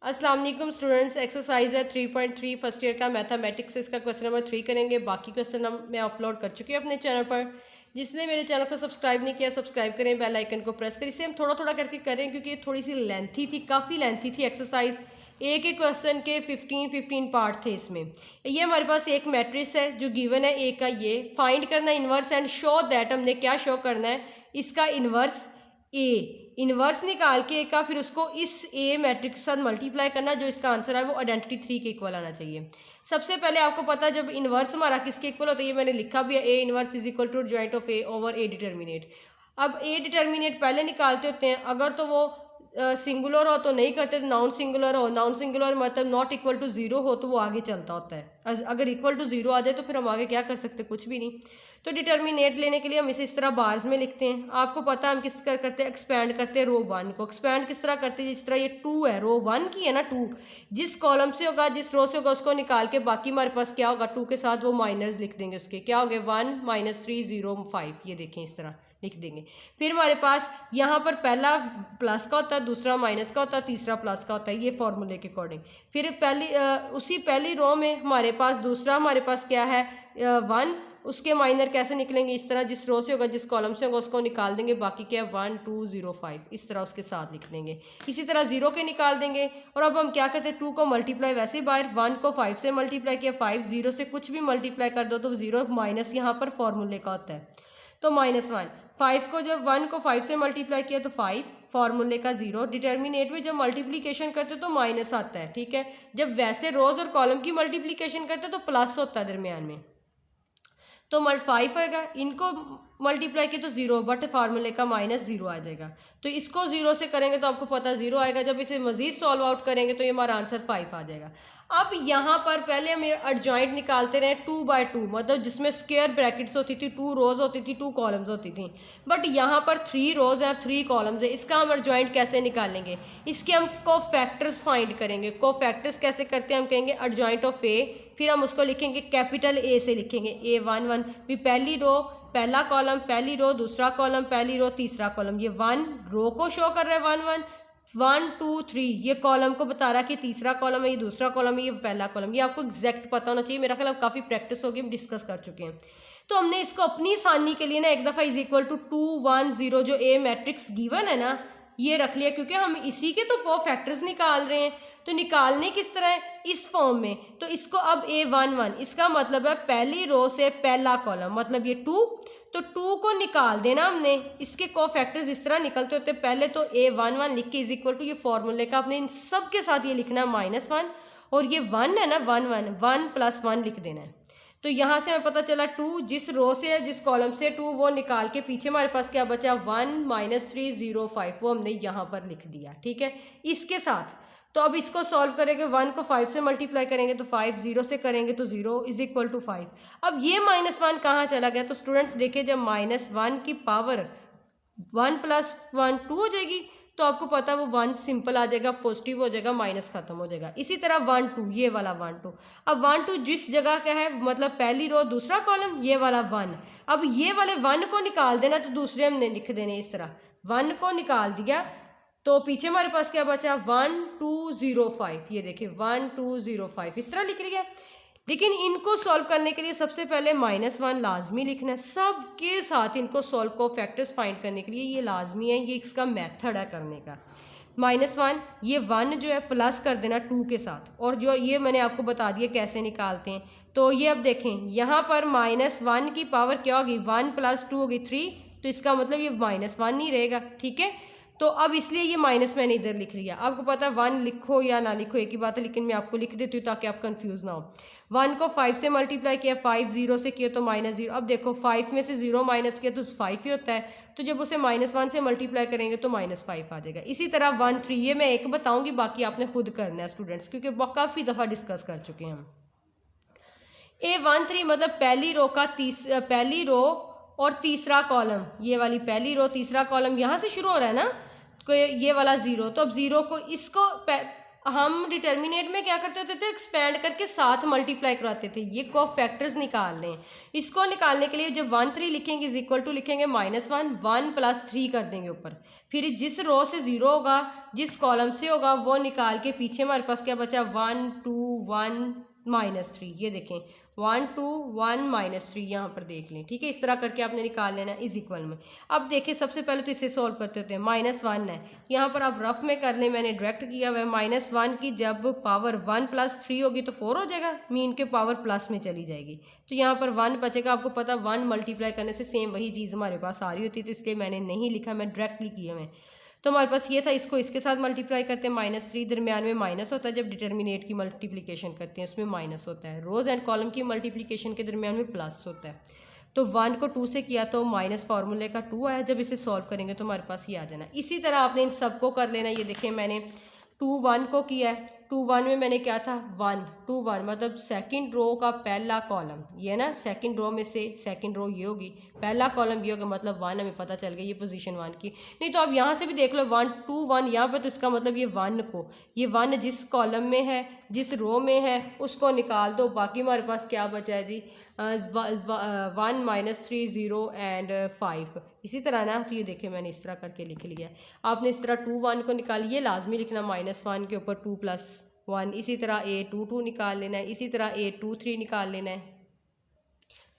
अस्सलाम वालेकुम students. Exercise है 3.3 फर्स्ट ईयर का मैथमेटिक्स। इसका क्वेश्चन नंबर 3 करेंगे। बाकी क्वेश्चन मैं अपलोड कर चुकी हूँ अपने चैनल पर। जिसने मेरे चैनल को सब्सक्राइब नहीं किया सब्सक्राइब करें, बेल आइकन को प्रेस करें। इसे हम थोड़ा थोड़ा करके करें क्योंकि ये थोड़ी सी लेंथी थी, काफ़ी लेंथी थी एक्सरसाइज। एक एक क्वेश्चन के 15 पार्ट थे इसमें। ये हमारे पास एक मैट्रिक्स है जो गिवन है ए का। ये फाइंड करना इन्वर्स एंड शो दैट, हमने क्या शो करना है, इसका इन्वर्स इन्वर्स निकाल के का फिर उसको इस ए मैट्रिक्स के साथ मल्टीप्लाई करना। जो इसका आंसर है वो आइडेंटिटी 3 के इक्वल आना चाहिए। सबसे पहले आपको पता है जब इन्वर्स हमारा किसके इक्वल होता है, ये मैंने लिखा भी है, A inverse is equal to joint of A over A determinant. अब ए डिटर्मिनेट पहले निकालते होते हैं, अगर तो वो सिंगुलर हो तो नहीं करते, तो नाउन सिंगुलर हो, नाउन सिंगुलर मतलब नॉट इक्वल टू जीरो हो तो वो आगे चलता होता है। अगर इक्वल टू जीरो आ जाए तो फिर हम आगे क्या कर सकते, कुछ भी नहीं। तो डिटर्मिनेट लेने के लिए हम इसे इस तरह बार्स में लिखते हैं। आपको पता है हम किस तरह करते हैं, एक्सपैंड करते हैं रो वन को। एक्सपैंड किस तरह करते हैं, जिस तरह ये टू है, रो वन की है ना टू, जिस कॉलम से होगा जिस रो से होगा उसको निकाल के बाकी हमारे पास क्या होगा, टू के साथ वो माइनर्स लिख देंगे। उसके क्या हो गए, 1 -3 0 5, ये देखें इस तरह लिख देंगे। फिर हमारे पास यहाँ पर पहला प्लस का होता है, दूसरा माइनस का होता है, तीसरा प्लस का होता है, ये फॉर्मूले के अकॉर्डिंग। फिर उसी पहली रो में हमारे पास दूसरा हमारे पास क्या है, 1, उसके माइनर कैसे निकलेंगे, इस तरह जिस रो से होगा जिस कॉलम से होगा उसको निकाल देंगे। बाकी क्या है 1 2 0 5, इस तरह उसके साथ लिख देंगे। इसी तरह 0 के निकाल देंगे। और अब हम क्या करते हैं, 2 को मल्टीप्लाई वैसे बाहर, 1 को 5 से मल्टीप्लाई किया, 5 0 से कुछ भी मल्टीप्लाई कर दो तो 0 माइनस यहाँ पर फॉर्मूले का होता है तो -1। 5 को जब 1 को 5 से मल्टीप्लाई किया तो 5 फॉर्मूले का 0। डिटर्मिनेट में जब मल्टीप्लिकेशन करते तो माइनस आता है, ठीक है। जब वैसे रोज और कॉलम की मल्टीप्लिकेशन करते तो प्लस होता है दरमियान में, तो 5 आएगा। इनको मल्टीप्लाई किया तो 0, बट फार्मूले का -0 आ जाएगा। तो इसको 0 से करेंगे तो आपको पता 0 आएगा। जब इसे मजीद सॉल्व आउट करेंगे तो ये हमारा आंसर 5 आ जाएगा। अब यहाँ पर पहले हम एडजॉइंट निकालते रहे 2 बाय 2, मतलब जिसमें स्क्वायर ब्रैकेट्स होती थी, 2 रोज होती थी, 2 कॉलम्स होती थी। बट यहाँ पर 3 रोज और 3 कॉलम्स है। इसका हम एडजॉइंट कैसे निकालेंगे, इसके हम कोफैक्टर्स फाइंड करेंगे। कोफैक्टर्स कैसे करते हैं, हम कहेंगे एडजॉइंट ऑफ ए, फिर हम उसको लिखेंगे कैपिटल ए से लिखेंगे, A1 1 भी पहली रो पहला कॉलम, पहली रो दूसरा कॉलम, पहली रो तीसरा कॉलम। ये 1 रो को शो कर रहा है, 1 1 1 2 3, ये कॉलम को बता रहा है कि तीसरा कॉलम है, ये दूसरा कॉलम है, ये पहला कॉलम। ये आपको एग्जैक्ट पता होना चाहिए। मेरा ख्याल अब काफ़ी प्रैक्टिस होगी, हम डिस्कस कर चुके हैं। तो हमने इसको अपनी आसानी के लिए ना एक दफ़ा इज इक्वल टू 2 1 0 जो ए मैट्रिक्स गिवन है ना, ये रख लिया, क्योंकि हम इसी के तो कोफैक्टर्स निकाल रहे हैं। तो निकालने किस तरह है, इस फॉर्म में। तो इसको अब A1 1, इसका मतलब है पहली रो से पहला कॉलम, मतलब ये 2, तो 2 को निकाल देना हमने। इसके कोफैक्टर्स इस तरह निकलते होते, पहले तो A1 1 लिख के इज इक्वल टू ये फॉर्मूले का आपने इन सब के साथ ये लिखना है -1, और ये 1 है ना 1 1 1 + 1 लिख देना है। तो यहाँ से हमें पता चला 2 जिस रो से है जिस कॉलम से 2 वो निकाल के पीछे हमारे पास क्या बचा, 1 -3 0 5, वो हमने यहाँ पर लिख दिया, ठीक है, इसके साथ। तो अब इसको सॉल्व करेंगे, 1 को 5 से मल्टीप्लाई करेंगे तो 5, 0 से करेंगे तो 0 इज इक्वल टू 5। अब ये -1 कहाँ चला गया, तो स्टूडेंट्स देखिए जब -1 की पावर 1 + 1 2 हो जाएगी तो आपको पता है वो 1 सिंपल आ जाएगा, पॉजिटिव हो जाएगा, माइनस खत्म हो जाएगा। इसी तरह 1 2, ये वाला 1 2, अब 1 2 जिस जगह का है, मतलब पहली रो दूसरा कॉलम, ये वाला 1। अब ये वाले 1 को निकाल देना, तो दूसरे हमने लिख देने इस तरह, 1 को निकाल दिया तो पीछे हमारे पास क्या बचा, 1 2 0 5, ये देखिए 1 2 0 5, इस तरह लिख लिया। लेकिन इनको सॉल्व करने के लिए सबसे पहले -1 लाजमी लिखना है सबके साथ। इनको सॉल्व को फैक्टर्स फाइंड करने के लिए ये लाजमी है, ये इसका मेथड है करने का। -1 ये 1 जो है प्लस कर देना 2 के साथ, और जो ये मैंने आपको बता दिया कैसे निकालते हैं। तो ये अब देखें यहाँ पर -1 की पावर क्या होगी, 1 + 2 होगी 3, तो इसका मतलब ये -1 नहीं रहेगा, ठीक है। तो अब इसलिए ये माइनस मैंने इधर लिख लिया। आपको पता है 1 लिखो या ना लिखो एक ही बात है, लेकिन मैं आपको लिख देती हूँ ताकि आप कंफ्यूज ना हो। 1 को 5 से मल्टीप्लाई किया, 5 0 से किया तो -0। अब देखो 5 में से 0 माइनस किया तो 5 ही होता है, तो जब उसे -1 से मल्टीप्लाई करेंगे तो -5 आ जाएगा। इसी तरह 1 3, ये मैं एक बताऊँगी, बाकी आपने खुद करना है स्टूडेंट्स, क्योंकि काफ़ी दफ़ा डिस्कस कर चुके हैं हम। A1 3 मतलब पहली रो का पहली रो और तीसरा कॉलम, ये वाली पहली रो तीसरा कॉलम यहाँ से शुरू हो रहा है ना, तो ये वाला 0। तो अब 0 को इसको हम डिटर्मिनेट में क्या करते होते थे, एक्सपेंड करके साथ मल्टीप्लाई कराते थे। ये कोफैक्टर्स निकाल लें, इसको निकालने के लिए जब 1 3 लिखेंगे इज इक्वल टू लिखेंगे -1 1 + 3 कर देंगे ऊपर, फिर जिस रो से 0 होगा, जिस कॉलम से होगा वो निकाल के पीछे हमारे पास क्या बचा 1 2 1 -3। ये देखें 1 2 1 -3 यहाँ पर देख लें, ठीक है। इस तरह करके आपने निकाल लेना इज इक्वल में। अब देखिए सबसे पहले तो इसे सॉल्व करते होते हैं। -1 है यहाँ पर, आप रफ में कर लें, मैंने डायरेक्ट किया हुआ है। -1 की जब पावर 1 + 3 होगी तो 4 हो जाएगा, मीन के पावर प्लस में चली जाएगी, तो यहाँ पर 1 बचेगा। आपको पता 1 मल्टीप्लाई करने से सेम वही चीज़ हमारे पास आ रही होती है, तो इसलिए मैंने नहीं लिखा, मैं डायरेक्टली किया मैं। तो हमारे पास ये था, इसको इसके साथ मल्टीप्लाई करते हैं, -3 दरमियान में माइनस होता है जब डिटर्मिनेट की मल्टीप्लिकेशन करते हैं, उसमें माइनस होता है। रोज़ एंड कॉलम की मल्टीप्लिकेशन के दरमियान में प्लस होता है। तो 1 को 2 से किया तो माइनस फार्मूले का 2 आया, जब इसे सॉल्व करेंगे तो हमारे पास ये आ जाना। इसी तरह आपने इन सबको कर लेना। ये देखें मैंने 2 1 को किया है, 2 1 में मैंने क्या था 1 2 1 मतलब सेकंड रो का पहला कॉलम, ये ना सेकंड रो में से सेकंड रो ये होगी, पहला कॉलम ये होगा, मतलब 1 हमें पता चल गया ये पोजीशन 1 की। नहीं तो आप यहाँ से भी देख लो 1 2 1 यहाँ पर, तो इसका मतलब ये 1 को, ये 1 जिस कॉलम में है जिस रो में है उसको निकाल दो, बाकी हमारे पास क्या बचा है जी 1 -3 0 एंड 5। इसी तरह ना, तो ये देखें मैंने इस तरह करके लिख लिया। आपने इस तरह 2 1 को निकालिए, ये लाजमी लिखना -1 के ऊपर 2 + 1। इसी तरह A 2 2 निकाल लेना है, इसी तरह A 2 3 निकाल लेना है।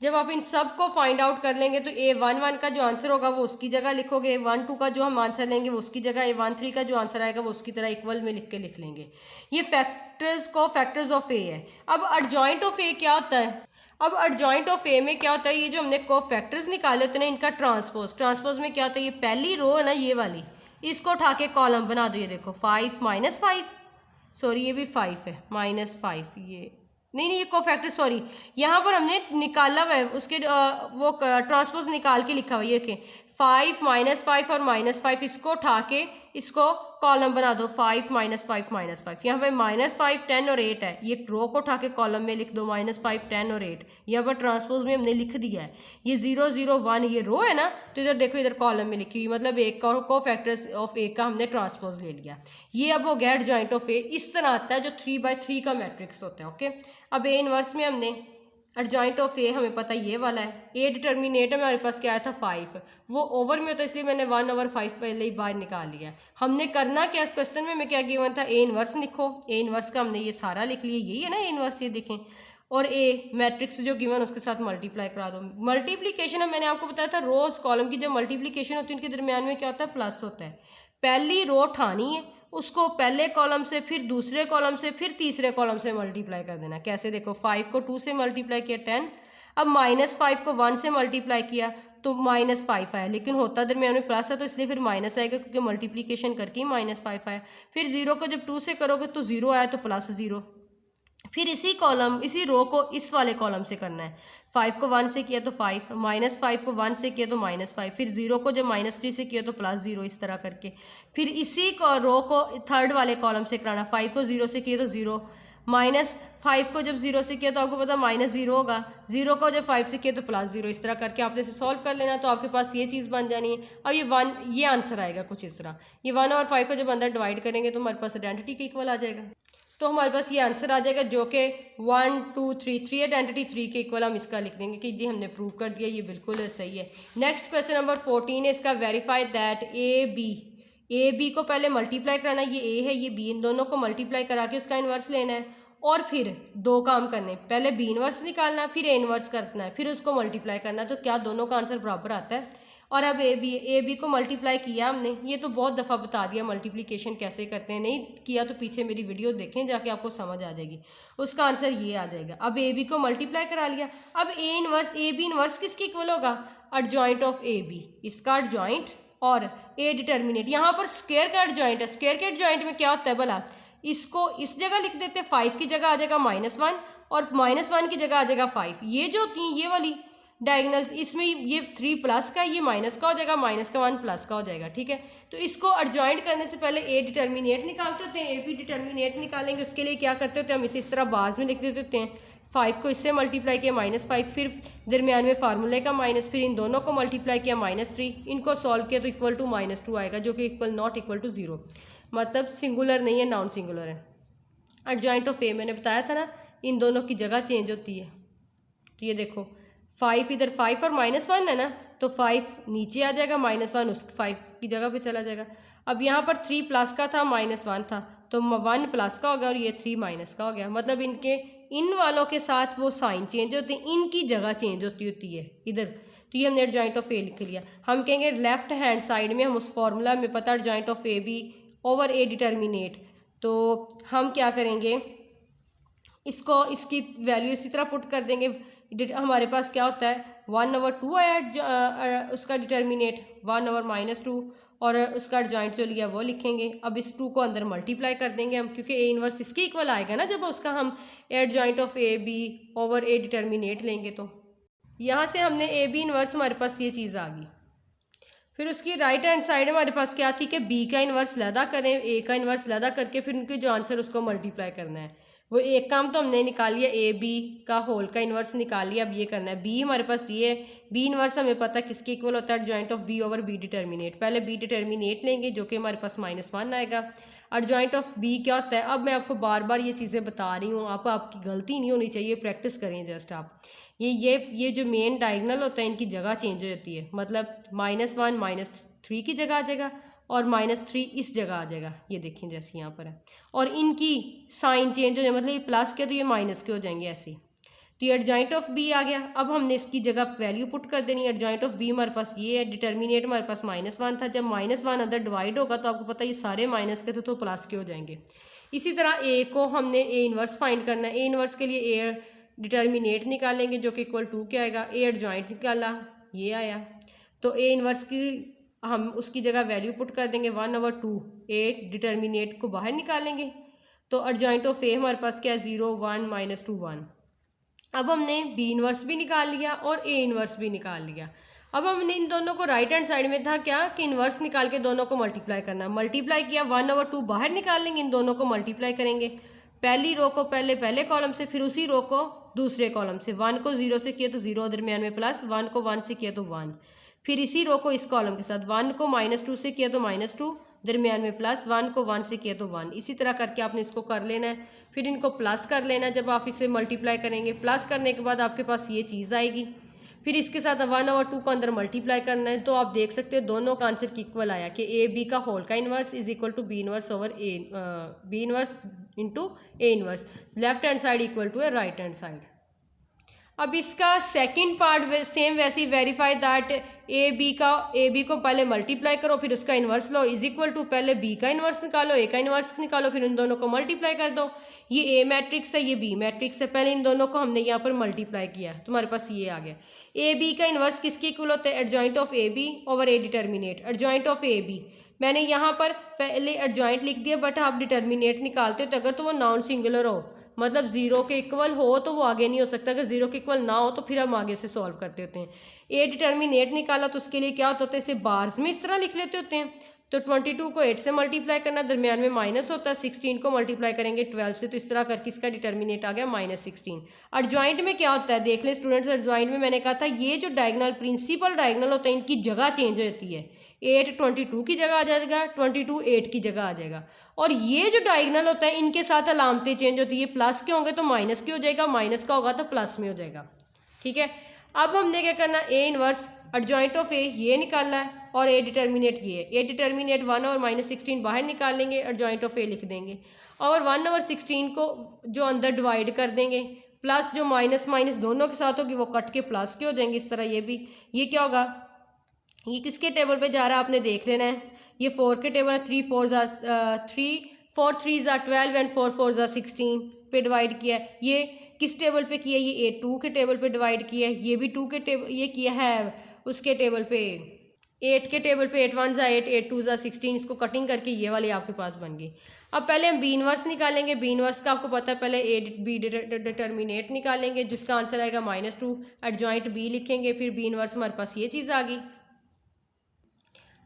जब आप इन सब को फाइंड आउट कर लेंगे तो A 1 1 का जो आंसर होगा वो उसकी जगह लिखोगे, A 1 2 का जो हम आंसर लेंगे वो उसकी जगह, A 1 3 का जो आंसर आएगा वो उसकी तरह इक्वल में लिख के लिख लेंगे। ये फैक्टर्स को फैक्टर्स ऑफ A है। अब एडजॉइंट ऑफ A क्या होता है? अब एडजॉइंट ऑफ A में क्या होता है, ये जो हमने को फैक्टर्स निकाले होते हैं ना, इनका ट्रांसपोज में क्या होता है, ये पहली रो है ना ये वाली, इसको उठा के कॉलम बना दो। ये देखो 5 -5, सॉरी ये भी 5 है, -5, ये नहीं ये कोफैक्टर, सॉरी यहाँ पर हमने निकाला हुआ है उसके वो ट्रांसपोज निकाल के लिखा हुआ है। ये कि 5 -5 और -5 इसको उठा के इसको कॉलम बना दो, 5 -5 -5। यहाँ पे -5 10 और 8 है, ये रो को उठा के कॉलम में लिख दो, -5 10 और 8। यहाँ पर ट्रांसपोज में हमने लिख दिया है। ये 0 0 1 ये रो है ना, तो इधर देखो इधर कॉलम में लिखी हुई, मतलब एक को फैक्टर्स ऑफ ए का हमने ट्रांसपोज ले लिया। ये अब हो गया एडजॉइंट ऑफ ए। इस तरह आता है जो 3/3 का मैट्रिक्स होता है। ओके, अब ए इनवर्स में हमने एडजॉइंट ऑफ ए हमें पता ये वाला है, ए डिटर्मिनेट में हमारे पास क्या आया था 5, वो ओवर में होता है इसलिए मैंने 1/5 पहले ही बाहर निकाल लिया। हमने करना क्या, इस क्वेश्चन में मैं क्या गिवन था, ए इनवर्स लिखो। ए इनवर्स का हमने ये सारा लिख लिया, यही है ना ए इनवर्स, ये देखें, और ए मैट्रिक्स जो गिवन उसके साथ मल्टीप्लाई करा दो। मल्टीप्लीकेशन है, मैंने आपको बताया था रोज कॉलम की जब मल्टीप्लीकेशन होती है उनके दरमियान में क्या होता है, प्लस होता है। पहली रो उठानी है, उसको पहले कॉलम से, फिर दूसरे कॉलम से, फिर तीसरे कॉलम से मल्टीप्लाई कर देना। कैसे, देखो 5 को 2 से मल्टीप्लाई किया 10, अब -5 को 1 से मल्टीप्लाई किया तो -5 आया, लेकिन होता दरमियान में प्लस है तो इसलिए फिर माइनस आएगा क्योंकि मल्टीप्लिकेशन करके ही -5 आया। फिर 0 को जब 2 से करोगे तो 0 आया तो +0। फिर इसी कॉलम इसी रो को इस वाले कॉलम से करना है। 5 को 1 से किया तो 5, -5 को 1 से किया तो -5, फिर 0 को जब -3 से किया तो +0, इस तरह करके। फिर इसी रो को थर्ड वाले कॉलम से कराना, 5 को 0 से किया तो 0, -5 को जब 0 से किया तो आपको पता -0 होगा, 0 को जब 5 से किया तो +0। इस तरह करके आपने इसे सॉल्व कर लेना, तो आपके पास ये चीज़ बन जानी है। अब ये 1, ये आंसर आएगा कुछ इस तरह। ये 1 और 5 को जब अंदर डिवाइड करेंगे तो हमारे पास आइडेंटिटी के इक्वल आ जाएगा, तो हमारे पास ये आंसर आ जाएगा जो कि 1 2 3 आइडेंटिटी 3 के इक्वल हम इसका लिख देंगे कि जी हमने प्रूव कर दिया, ये बिल्कुल सही है। नेक्स्ट क्वेश्चन नंबर 14 है, इसका वेरीफाई दैट ए बी को पहले मल्टीप्लाई कराना, ये ए है ये बी, इन दोनों को मल्टीप्लाई करा के उसका इन्वर्स लेना है और फिर दो काम करने, पहले बी इन्वर्स निकालना है, फिर ए इन्वर्स करना है, फिर उसको मल्टीप्लाई करना है, तो क्या दोनों का आंसर बराबर आता है। और अब ए बी को मल्टीप्लाई किया हमने, ये तो बहुत दफ़ा बता दिया मल्टीप्लिकेशन कैसे करते हैं, नहीं किया तो पीछे मेरी वीडियो देखें जाके, आपको समझ आ जाएगी। उसका आंसर ये आ जाएगा। अब ए बी को मल्टीप्लाई करा लिया, अब ए बी इन्वर्स किसके इक्वल होगा, एडजॉइंट ऑफ ए बी, इसका एडजॉइंट और ए डिटर्मिनेट। यहाँ पर स्क्वायर का एडजॉइंट है, स्क्वायर के एडजॉइंट में क्या होता है भला, इसको इस जगह लिख देते हैं, 5 की जगह आ जाएगा -1 और -1 की जगह आ जाएगा 5। ये जो होती हैं ये वाली डायगोनल्स, इसमें ये 3 प्लस का, ये माइनस का हो जाएगा, -1 प्लस का हो जाएगा, ठीक है। तो इसको एडजॉइंट करने से पहले ए डिटर्मिनेट निकालते होते हैं, ए बी डिटर्मिनेट निकालेंगे, उसके लिए क्या करते होते हैं हम इसे इस तरह बार्स में लिख देते होते हैं। 5 को इससे मल्टीप्लाई किया -5, फिर दरमियान में फार्मूले का माइनस, फिर इन दोनों को मल्टीप्लाई किया -3, इनको सॉल्व किया तो इक्वल टू -2 आएगा, जो कि नॉट इक्वल टू 0, मतलब सिंगुलर नहीं है, नॉन सिंगुलर है। एडजॉइंट ऑफ ए मैंने बताया था ना, इन दोनों की जगह चेंज होती है। तो ये देखो 5 इधर 5 और -1 है ना, तो 5 नीचे आ जाएगा, -1 उस 5 की जगह पे चला जाएगा। अब यहाँ पर 3 प्लस का था, -1 था, तो 1 प्लस का हो गया और ये 3 माइनस का हो गया। मतलब इनके इन वालों के साथ वो साइन चेंज होते हैं, इनकी जगह चेंज होती है इधर। तो ये हमने एडजॉइंट ऑफ ए लिख लिया। हम कहेंगे लेफ्ट हैंड साइड में, हम उस फॉर्मूला में पता adjoint of A B over A determinant, तो हम क्या करेंगे, इसको इसकी वैल्यू इसी तरह पुट कर देंगे। हमारे पास क्या होता है 1/2 आया उसका डिटर्मिनेट, 1/-2 और उसका एडजॉइंट जो लिया वो लिखेंगे। अब इस 2 को अंदर मल्टीप्लाई कर देंगे हम, क्योंकि ए इनवर्स इसके इक्वल आएगा ना जब उसका हम adjoint of A B over A determinant लेंगे। तो यहाँ से हमने ए बी इनवर्स, हमारे पास ये चीज़ आ गई। फिर उसकी राइट हैंड साइड हमारे पास क्या थी कि बी का इन्वर्स लैदा करें, ए का इन्वर्स लैदा करके फिर उनके जो आंसर उसको मल्टीप्लाई करना है। वो एक काम तो हमने निकाल लिया, ए बी का होल का इन्वर्स निकाल लिया। अब ये करना है, बी हमारे पास ये है, बी इन्वर्स हमें पता है किसके इक्वल होता है, adjoint of B over B determinant. पहले बी डिटर्मिनेट लेंगे जो कि हमारे पास -1 आएगा। एडजॉइंट ऑफ बी क्या होता है, अब मैं आपको बार बार ये चीज़ें बता रही हूँ, आपकी गलती नहीं होनी चाहिए, प्रैक्टिस करें जस्ट आप। ये जो मेन डायगनल होता है इनकी जगह चेंज हो जाती है, मतलब -1 -3 की जगह आ जाएगा और -3 इस जगह आ जाएगा। ये देखें जैसे यहाँ पर है, और इनकी साइन चेंज हो जाए, मतलब ये प्लस के तो ये माइनस के हो जाएंगे ऐसे। तो ये एडजॉइंट ऑफ बी आ गया। अब हमने इसकी जगह वैल्यू पुट कर देनी है। एडजॉइंट ऑफ बी हमारे पास ये है, डिटर्मिनेट हमारे पास -1 था। जब -1 अंदर डिवाइड होगा तो आपको पता है ये सारे माइनस के थे तो प्लस के हो जाएंगे। इसी तरह ए को हमने ए इन्वर्स फाइंड करना है। ए इन्वर्स के लिए ए डिटर्मिनेट निकालेंगे जो कि इक्वल 2 क्या आएगा, ए एडजॉइंट निकाला ये आया, तो ए इन्वर्स की हम उसकी जगह वैल्यू पुट कर देंगे 1/2। ए डिटर्मिनेट को बाहर निकालेंगे तो एडजॉइंट ऑफ ए हमारे पास क्या है 0 1 -2 1। अब हमने बी इन्वर्स भी निकाल लिया और ए इन्वर्स भी निकाल लिया। अब हमने इन दोनों को राइट हैंड साइड में था क्या कि इन्वर्स निकाल के दोनों को मल्टीप्लाई करना। मल्टीप्लाई किया, 1/2 बाहर निकाल लेंगे, इन दोनों को मल्टीप्लाई करेंगे। पहली रो को पहले कॉलम से, फिर उसी रो को दूसरे कॉलम से। 1 को 0 से किया तो 0 दरमियान में प्लस, 1 को 1 से किया तो 1, फिर इसी रो को इस कॉलम के साथ 1 को -2 से किया तो -2 दरमियान में प्लस, 1 को 1 से किया तो 1। इसी तरह करके आपने इसको कर लेना है, फिर इनको प्लस कर लेना है। जब आप इसे मल्टीप्लाई करेंगे, प्लस करने के बाद आपके पास ये चीज़ आएगी, फिर इसके साथ 1/2 को अंदर मल्टीप्लाई करना है। तो आप देख सकते हो दोनों का आंसर की इक्वल आया कि ए बी का होल का inverse is equal to B inverse over A, B inverse into A inverse. Left hand side equal to है राइट हैंड साइड। अब इसका सेकंड पार्ट सेम वैसे ही वेरीफाई दैट ए बी को पहले multiply करो, फिर उसका इन्वर्स लो इज इक्वल टू पहले बी का इन्वर्स निकालो, ए का इन्वर्स निकालो, फिर इन दोनों को मल्टीप्लाई कर दो। ये ए मैट्रिक्स है, ये बी मैट्रिक्स है, पहले इन दोनों को हमने यहाँ पर मल्टीप्लाई किया, तुम्हारे पास ये आ गया। ए बी का इन्वर्स किसके इक्वल होता है, adjoint of A B over A determinant. Adjoint of A B मैंने यहाँ पर पहले एडजॉइंट लिख दिया, बट आप डिटर्मिनेट निकालते हो तो अगर तो वो नॉन सिंगुलर हो, मतलब 0 के इक्वल हो तो वो आगे नहीं हो सकता। अगर 0 के इक्वल ना हो तो फिर हम आगे से सॉल्व करते होते हैं। ए डिटर्मिनेट निकाला तो उसके लिए क्या होता है, इसे बार्स में इस तरह लिख लेते होते हैं। तो 22 को 8 से मल्टीप्लाई करना, दरमियान में माइनस होता है, 16 को मल्टीप्लाई करेंगे 12 से, तो इस तरह करके इसका डिटर्मिनेट आ गया -16। एडजॉइंट में क्या होता है देख ले स्टूडेंट्स, एडजॉइंट में मैंने कहा था ये जो डायगनल प्रिंसिपल डायगनल होता है इनकी जगह चेंज हो जाती है। 8 22 की जगह आ जाएगा, 22 8 की जगह आ जाएगा। और ये जो डायगनल होता है इनके साथ अलामतें चेंज होती है, प्लस के होंगे तो माइनस के हो जाएगा, माइनस का होगा तो प्लस में हो जाएगा। ठीक है, अब हमने क्या करना, ए इनवर्स एडजॉइंट ऑफ ए ये निकालना है और ए डिटर्मिनेट ये है। ए डिटर्मिनेट 1 और -16 बाहर निकाल लेंगे, एडजॉइंट ऑफ ए लिख देंगे और 1 और 16 को जो अंदर डिवाइड कर देंगे, प्लस जो माइनस माइनस दोनों के साथ होगी वो कट के प्लस के हो जाएंगे। इस तरह ये भी, ये क्या होगा, ये किसके टेबल पे जा रहा है आपने देख लेना है। ये 4 के टेबल है, 3 4 3 12 एंड 4 4 16 पे डिवाइड किया है। ये किस टेबल पे किया है, ये 2 के टेबल पे डिवाइड किया है। ये भी 2 के टेबल, ये किया है उसके टेबल पे 8 के टेबल पे, 8 1 8 8 2 16। इसको कटिंग करके ये वाली आपके पास बन गई। अब पहले हम बी इनवर्स निकालेंगे। बी इनवर्स का आपको पता है, पहले ए बी डिटर्मिनेट निकालेंगे जिसका आंसर आएगा -2, एडजॉइंट बी लिखेंगे, फिर बी इनवर्स हमारे पास ये चीज़ आ गई।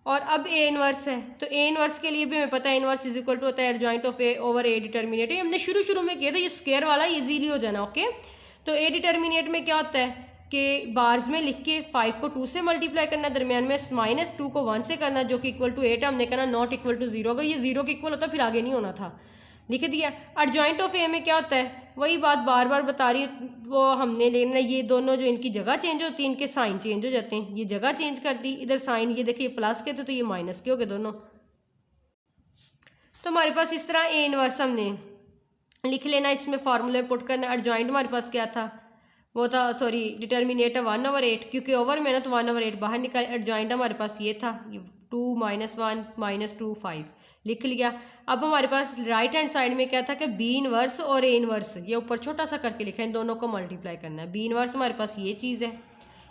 और अब ए इनवर्स है, तो ए इनवर्स के लिए भी हमें पता है इनवर्स इज इक्वल टू होता है adjoint of A over A determinate. हमने शुरू में किया था, ये स्क्वायर वाला इजीली हो जाना। ओके, तो ए डिटर्मिनेट में क्या होता है कि बार्स में लिख के 5 को 2 से मल्टीप्लाई करना, दरमियान में -2 को 1 से करना जो कि इक्वल टू 8 हमने करना, नॉट इक्वल टू 0। अगर ये 0 के इक्वल होता फिर आगे नहीं होना था, लिख दिया। एडजॉइंट ऑफ ए में क्या होता है, वही बात बार बार बता रही हूँ, वो हमने लेना है, ये दोनों जो इनकी जगह चेंज होती है, इनके साइन चेंज हो जाते हैं। ये जगह चेंज कर दी, इधर साइन ये देखिए प्लस के थे तो ये माइनस के हो गए दोनों। तो हमारे पास इस तरह ए इनवर्स हमने लिख लेना, इसमें फार्मूले पुट करना। एडजॉइंट हमारे पास क्या था, वो था सॉरी डिटर्मिनेट 1/8, क्योंकि ओवर में ना तो 1/8 बाहर निकाल। एडजॉइंट हमारे पास ये था 2 -1 -2 5 लिख लिया। अब हमारे पास राइट हैंड साइड में क्या था कि बी इनवर्स और ए इनवर्स, ये ऊपर छोटा सा करके लिखा है, इन दोनों को मल्टीप्लाई करना है। बी इनवर्स हमारे पास ये चीज़ है,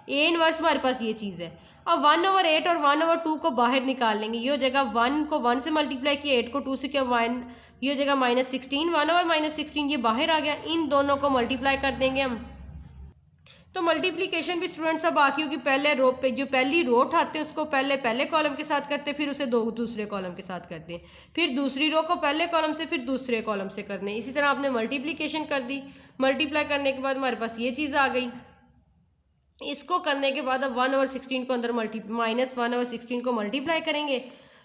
ए इनवर्स हमारे पास ये चीज़ है। अब 1/8 और 1/2 को बाहर निकाल लेंगे। ये हो जाएगा 1 को 1 से मल्टीप्लाई किया, 8 को 2 से किया, 1 ये हो जाएगा -16, 1/-16 ये बाहर आ गया। इन दोनों को मल्टीप्लाई कर देंगे हम। तो मल्टीप्लिकेशन भी स्टूडेंट्स अब बाकी होगी, पहले रो पे जो पहली रो उठाते हैं उसको पहले कॉलम के साथ करते हैं, फिर उसे दूसरे कॉलम के साथ करते हैं, फिर दूसरी रो को पहले कॉलम से फिर दूसरे कॉलम से करते हैं। इसी तरह आपने मल्टीप्लिकेशन कर दी। मल्टीप्लाई करने के बाद हमारे पास ये चीज़ आ गई। इसको करने के बाद अब 1/16 को अंदर -1/16 को मल्टीप्लाई करेंगे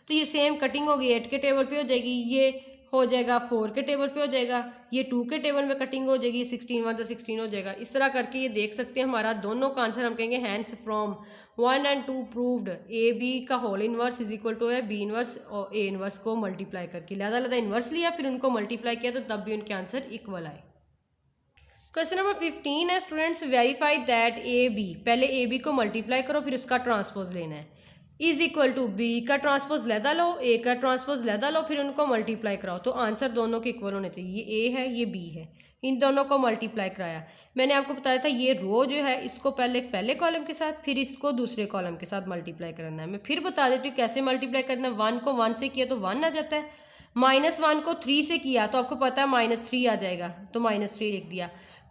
तो ये सेम कटिंग होगी, 8 के टेबल पे हो जाएगी, ये हो जाएगा 4 के टेबल पे हो जाएगा, ये 2 के टेबल में कटिंग हो जाएगी, 16 1 16 हो जाएगा। इस तरह करके ये देख सकते हैं हमारा दोनों का आंसर हम कहेंगे hence from 1 and 2 proved A B का whole inverse is equal to है बी इनवर्स और ए इनवर्स को मल्टीप्लाई करके लहदा इनवर्स लिया, फिर उनको मल्टीप्लाई किया तो तब भी उनके आंसर इक्वल आए। क्वेश्चन नंबर 15 है students, verify that A B, पहले ए बी को मल्टीप्लाई करो फिर उसका ट्रांसपोज लेना है, इज इक्वल टू बी का ट्रांसपोज लहदा लो, ए का ट्रांसपोज लहदा लो, फिर उनको मल्टीप्लाई कराओ तो आंसर दोनों के इक्वल होने चाहिए। ये ए है ये बी है, इन दोनों को मल्टीप्लाई कराया। मैंने आपको बताया था ये रो जो है इसको पहले कॉलम के साथ फिर इसको दूसरे कॉलम के साथ मल्टीप्लाई करना है। मैं फिर बता देती हूँ कैसे मल्टीप्लाई करना है। 1 को 1 से किया तो 1 आ जाता है, -1 को 3 से किया तो आपको पता है -3 आ जाएगा तो -3 लिख दिया।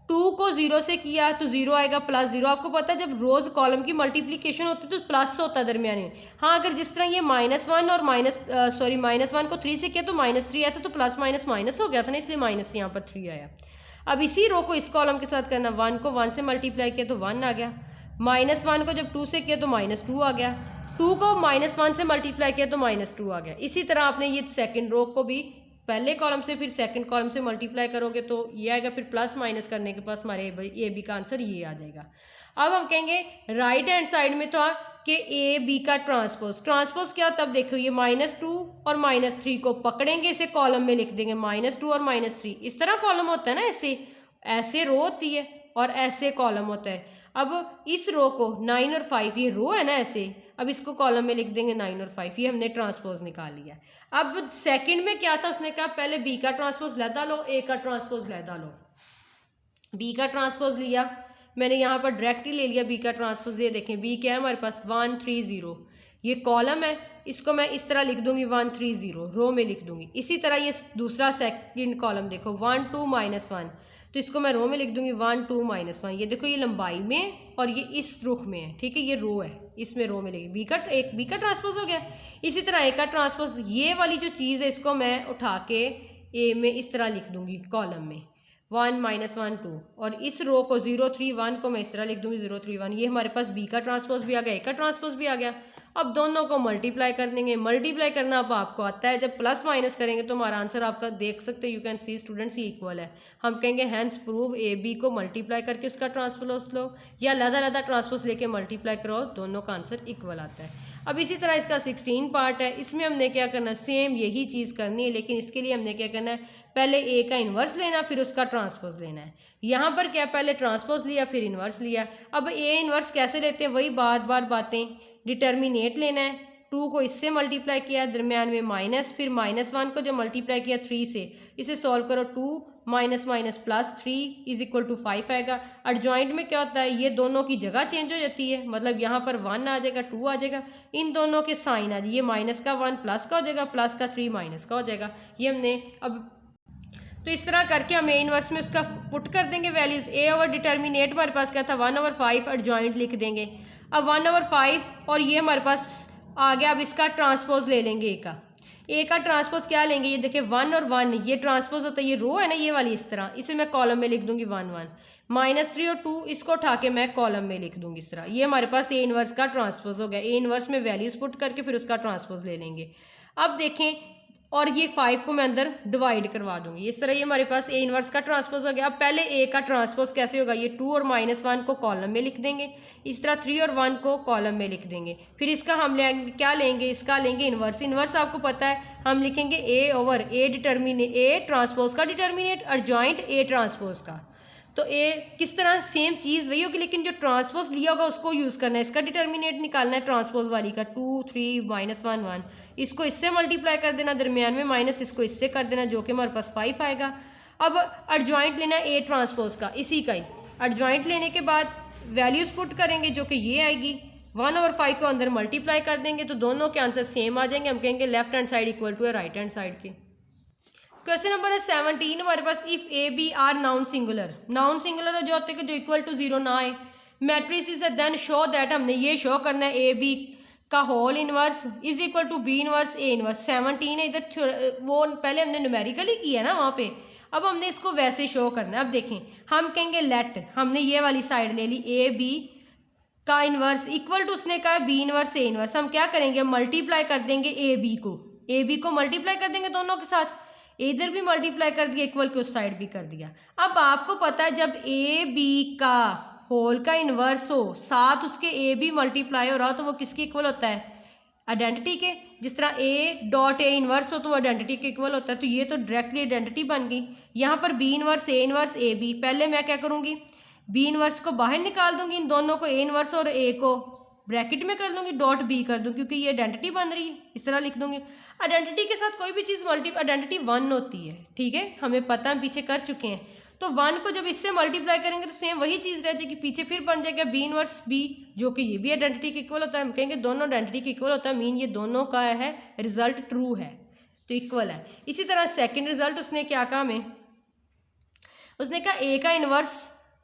2 को 0 से किया तो 0 आएगा, +0 आपको पता है जब रोज कॉलम की मल्टीप्लिकेशन होती है तो प्लस होता है दरमियान। हाँ अगर जिस तरह ये -1 और -1 को 3 से किया तो -3 आया था तो प्लस माइनस माइनस हो गया था ना, इसलिए माइनस यहाँ पर 3 आया। अब इसी रो को इस कॉलम के साथ करना, 1 को 1 से मल्टीप्लाई किया तो 1 आ गया, -1 को जब 2 से किया तो -2 आ गया, 2 को -1 से मल्टीप्लाई किया तो -2 आ गया। इसी तरह आपने ये सेकेंड रो को भी पहले कॉलम से फिर सेकंड कॉलम से मल्टीप्लाई करोगे तो ये आएगा, फिर प्लस माइनस करने के पास हमारे ए बी का आंसर ये आ जाएगा। अब हम कहेंगे राइट हैंड साइड में तो कि ए बी का ट्रांसपोज क्या होता है, अब देखो ये -2 और -3 को पकड़ेंगे, इसे कॉलम में लिख देंगे -2 और -3। इस तरह कॉलम होता है ना, ऐसे रो होती है और ऐसे कॉलम होता है। अब इस रो को 9 और 5, ये रो है ना ऐसे, अब इसको कॉलम में लिख देंगे 9 और 5, ये हमने ट्रांसपोज निकाल लिया। अब सेकंड में क्या था, उसने कहा पहले बी का ट्रांसपोज लहदा लो, ए का ट्रांसपोज लहदा लो। बी का ट्रांसपोज लिया, मैंने यहाँ पर डायरेक्ट ही ले लिया बी का ट्रांसपोज। ये देखें बी क्या है हमारे पास 1 3 0, ये कॉलम है, इसको मैं इस तरह लिख दूंगी 1 3 0 रो में लिख दूंगी। इसी तरह ये दूसरा सेकंड कॉलम देखो 1 2 -1, तो इसको मैं रो में लिख दूंगी 1 2 -1। ये देखो ये लंबाई में और ये इस रुख में है, ठीक है, ये रो है, इसमें रो में लिखी बी का ट्रांसपोज हो गया। इसी तरह ए का ट्रांसपोज, ये वाली जो चीज़ है इसको मैं उठा के ए में इस तरह लिख दूंगी कॉलम में 1 -1 2, और इस रो को 0 3 1 को मैं इस तरह लिख दूंगी 0 3 1। ये हमारे पास बी का ट्रांसपोज भी आ गया, ए का ट्रांसपोज भी आ गया। अब दोनों को मल्टीप्लाई कर देंगे। मल्टीप्लाई करना अब आपको आता है, जब प्लस माइनस करेंगे तो हमारा आंसर आपका देख सकते हैं, you can see students he equal है। हम कहेंगे हैंस प्रूव ए बी को मल्टीप्लाई करके उसका ट्रांसपोज लो या लहदा ट्रांसपोज लेके मल्टीप्लाई करो, दोनों का आंसर इक्वल आता है। अब इसी तरह इसका 16 पार्ट है, इसमें हमने क्या करना है, सेम यही चीज़ करनी है, लेकिन इसके लिए हमने क्या करना है, पहले ए का इन्वर्स लेना फिर उसका ट्रांसपोज लेना है। यहाँ पर क्या पहले ट्रांसपोज लिया फिर इन्वर्स लिया। अब ए इन्वर्स कैसे लेते हैं, वही बार बार बातें, डिटर्मिनेट लेना है, 2 को इससे मल्टीप्लाई किया, दरम्यान में माइनस, फिर -1 को जो मल्टीप्लाई किया 3 से, इसे सॉल्व करो, 2 -3 इज इक्वल टू 5 आएगा। एडजॉइंट में क्या होता है, ये दोनों की जगह चेंज हो जाती है, मतलब यहाँ पर 1 आ जाएगा 2 आ जाएगा, इन दोनों के साइन आ जाए, ये माइनस का 1 प्लस का हो जाएगा, प्लस का 3 माइनस का हो जाएगा। ये हमने अब तो इस तरह करके हम ए इनवर्स में उसका पुट कर देंगे वैल्यूज़। ए ओवर डिटर्मिनेट हमारे पास क्या था 1/5, एडजॉइंट लिख देंगे। अब 1/5 और ये हमारे पास आ गया। अब इसका ट्रांसपोज ले लेंगे ए का ट्रांसपोज क्या लेंगे, ये देखिए 1 और 1 ये ट्रांसपोज होता है, ये रो है ना ये वाली, इस तरह इसे मैं कॉलम में लिख दूंगी 1 1, -3 और 2 इसको उठा के मैं कॉलम में लिख दूंगी इस तरह। ये हमारे पास ए इनवर्स का ट्रांसपोज हो गया। ए इनवर्स में वैल्यूज पुट करके फिर उसका ट्रांसपोज ले लेंगे। अब देखें और ये 5 को मैं अंदर डिवाइड करवा दूंगी। इस तरह ये हमारे पास ए इनवर्स का ट्रांसपोज हो गया। अब पहले ए का ट्रांसपोज कैसे होगा, ये 2 और -1 को कॉलम में लिख देंगे, इस तरह 3 और 1 को कॉलम में लिख देंगे। फिर इसका हम लेंगे, क्या लेंगे, इसका लेंगे इन्वर्स। इन्वर्स आपको पता है हम लिखेंगे ए ओवर ए ट्रांसपोज का डिटर्मिनेट और जॉइंट ए ट्रांसपोज का। तो ए किस तरह, सेम चीज़ वही होगी लेकिन जो ट्रांसपोज लिया होगा उसको यूज़ करना है। इसका डिटर्मिनेट निकालना है ट्रांसपोज वाली का, 2 3 -1 1, इसको इससे मल्टीप्लाई कर देना, दरमियान में माइनस, इसको इससे कर देना, जो कि हमारे पास 5 आएगा। अब एडजॉइंट लेना है ए ट्रांसपोज का, इसी का ही एडजॉइंट लेने के बाद वैल्यूज़ पुट करेंगे जो कि ये आएगी, 1 और 5 को अंदर मल्टीप्लाई कर देंगे तो दोनों के आंसर सेम आ जाएंगे। हम कहेंगे left hand side equal to है राइट हैंड साइड के। क्वेश्चन नंबर है 17 हमारे पास, if A B are non singular हो जो होते हैं जो इक्वल टू 0 ना आए, मैट्रिसेस है, देन शो दैट, हमने ये शो करना है ए बी का whole inverse is equal to B inverse A inverse. 17 है इधर, वो पहले हमने न्यूमेरिकली किया है ना वहाँ पे, अब हमने इसको वैसे शो करना है। अब देखें, हम कहेंगे लेट, हमने ये वाली साइड ले ली, ए बी का इनवर्स इक्वल टू, उसने कहा बी इनवर्स ए इनवर्स, हम क्या करेंगे, मल्टीप्लाई कर देंगे ए बी को मल्टीप्लाई कर देंगे दोनों के साथ, इधर भी मल्टीप्लाई कर दिया इक्वल के उस साइड भी कर दिया। अब आपको पता है जब ए बी का होल का इन्वर्स हो साथ उसके ए बी मल्टीप्लाई हो रहा हो तो वो किसके इक्वल होता है, आइडेंटिटी के। जिस तरह ए डॉट ए इन्वर्स हो तो वो आइडेंटिटी के इक्वल होता है, तो ये तो डायरेक्टली आइडेंटिटी बन गई। यहाँ पर बी इन्वर्स ए बी, पहले मैं क्या करूँगी, बी इन्वर्स को बाहर निकाल दूंगी, इन दोनों को ए इन्वर्स और ए को ब्रैकेट में कर दूंगी, डॉट बी कर दूंगी क्योंकि ये आइडेंटिटी बन रही है, इस तरह लिख दूंगी। आइडेंटिटी के साथ कोई भी चीज़ आइडेंटिटी 1 होती है, ठीक है, हमें पता, हम पीछे कर चुके हैं। तो 1 को जब इससे मल्टीप्लाई करेंगे तो सेम वही चीज़ रह जाएगी, पीछे फिर बन जाएगा बी इनवर्स बी, जो कि ये भी आइडेंटिटी के इक्वल होता है। हम कहेंगे दोनों आइडेंटिटी के इक्वल होता है, मीन ये दोनों का है रिजल्ट ट्रू है तो इक्वल है। इसी तरह सेकेंड रिजल्ट उसने क्या कहा हमें, उसने कहा ए का इन्वर्स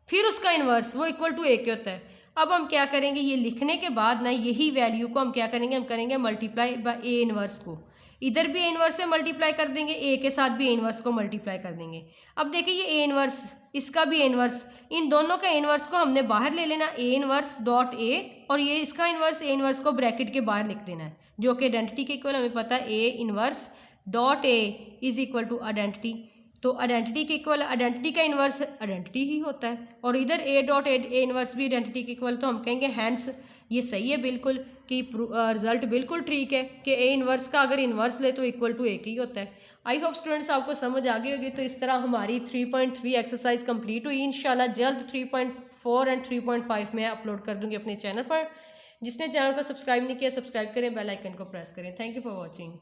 फिर उसका इन्वर्स वो इक्वल टू ए के होता है। अब हम क्या करेंगे, ये लिखने के बाद ना यही वैल्यू को हम क्या करेंगे, हम करेंगे मल्टीप्लाई बाय ए इन्वर्स को, इधर भी ए इन्वर्स से मल्टीप्लाई कर देंगे, ए के साथ भी ए इन्वर्स को मल्टीप्लाई कर देंगे। अब देखिए ये ए इन्वर्स, इसका भी ए इन्वर्स, इन दोनों का इन्वर्स को हमने बाहर ले लेना, ए इन्वर्स डॉट ए, और ये इसका इन्वर्स ए इन्वर्स को ब्रैकेट के बाहर लिख देना है, जो कि आइडेंटिटी के इक्वल हमें पता है, A inverse dot A is equal to identity. तो आइडेंटिटी के इक्वल, आइडेंटिटी का इन्वर्स आइडेंटिटी ही होता है, और इधर ए डॉट ए इन्वर्स भी आइडेंटिटी के इक्वल, तो हम कहेंगे हैंस ये सही है बिल्कुल कि रिजल्ट बिल्कुल ठीक है कि ए इन्वर्स का अगर इन्वर्स ले तो इक्वल टू ए ही होता है। आई होप स्टूडेंट्स आपको समझ आ गई होगी। तो इस तरह हमारी 3.3 एक्सरसाइज कंप्लीट हुई। इंशाल्लाह जल्द 3.4 एंड 3.5 में अपलोड कर दूँगी अपने चैनल पर। जिसने चैनल को सब्सक्राइब नहीं किया सब्सक्राइब करें, बेल आइकन को प्रेस करें। Thank you for watching.